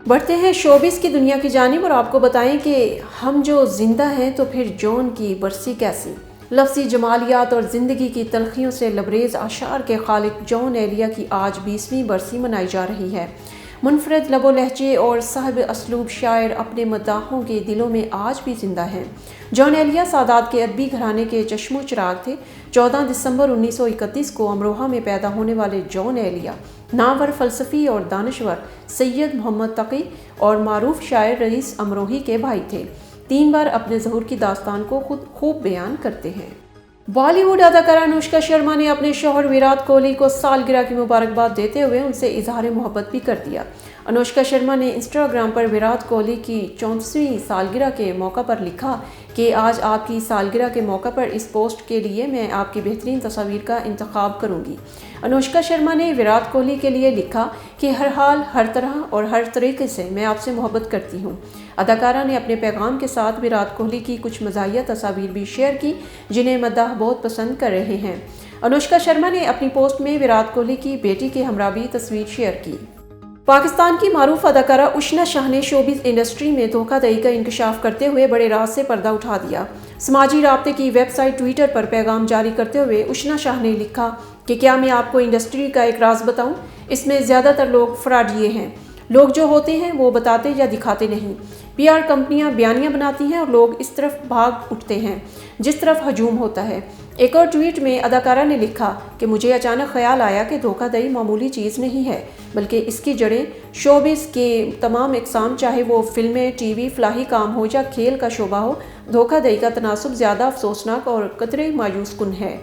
بڑھتے ہیں شوبز کی دنیا کی جانب اور آپ کو بتائیں کہ ہم جو زندہ ہیں تو پھر جون کی برسی کیسی۔ لفظی جمالیات اور زندگی کی تلخیوں سے لبریز اشعار کے خالق جون ایلیا کی آج 20ویں برسی منائی جا رہی ہے۔ منفرد لب و لہجے اور صاحب اسلوب شاعر اپنے مداحوں کے دلوں میں آج بھی زندہ ہیں۔ جون ایلیا سادات کے ادبی گھرانے کے چشم و چراغ تھے۔ 14 دسمبر 1931 کو امروہہ میں پیدا ہونے والے جون ایلیا نامور فلسفی اور دانشور سید محمد تقی اور معروف شاعر رئیس امروہی کے بھائی تھے۔ 3 بار اپنے ظہور کی داستان کو خود خوب بیان کرتے ہیں۔ بالی ووڈ اداکارہ انوشکا شرما نے اپنے شوہر ویرات کوہلی کو سالگرہ کی مبارکباد دیتے ہوئے ان سے اظہار محبت بھی کر دیا۔ انوشکا شرما نے انسٹاگرام پر ویرات کوہلی کی 34ویں سالگرہ کے موقع پر لکھا کہ آج آپ کی سالگرہ کے موقع پر اس پوسٹ کے لیے میں آپ کی بہترین تصاویر کا انتخاب کروں گی۔ انوشکا شرما نے ویرات کوہلی کے لیے لکھا کہ ہر حال، ہر طرح اور ہر طریقے سے میں آپ سے محبت کرتی ہوں۔ اداکارہ نے اپنے پیغام کے ساتھ ویرات کوہلی کی کچھ مزاحیہ تصاویر بھی شیئر کی جنہیں مداح بہت پسند کر رہے ہیں۔ انوشکا شرما نے اپنی پوسٹ میں ویرات کوہلی کی بیٹی کے ہمراہ بھی تصویر شیئر کی۔ پاکستان کی معروف اداکارہ اشنا شاہ نے شوبز انڈسٹری میں دھوکہ دہی کا انکشاف کرتے ہوئے بڑے راز سے پردہ اٹھا دیا۔ سماجی رابطے کی ویب سائٹ ٹویٹر پر پیغام جاری کرتے ہوئے اشنا شاہ نے لکھا کہ کیا میں آپ کو انڈسٹری کا ایک راز بتاؤں؟ اس میں زیادہ تر لوگ فراڈیے ہیں۔ لوگ جو ہوتے ہیں وہ بتاتے یا دکھاتے نہیں۔ پی آر کمپنیاں بیانیہ بناتی ہیں اور لوگ اس طرف بھاگ اٹھتے ہیں جس طرف ہجوم ہوتا ہے۔ ایک اور ٹویٹ میں اداکارہ نے لکھا کہ مجھے اچانک خیال آیا کہ دھوکہ دہی معمولی چیز نہیں ہے بلکہ اس کی جڑیں شوبز کے تمام اقسام، چاہے وہ فلمیں، ٹی وی، فلاحی کام ہو یا کھیل کا شعبہ ہو، دھوکہ دہی کا تناسب زیادہ افسوسناک اور قدرے مایوس کن ہے۔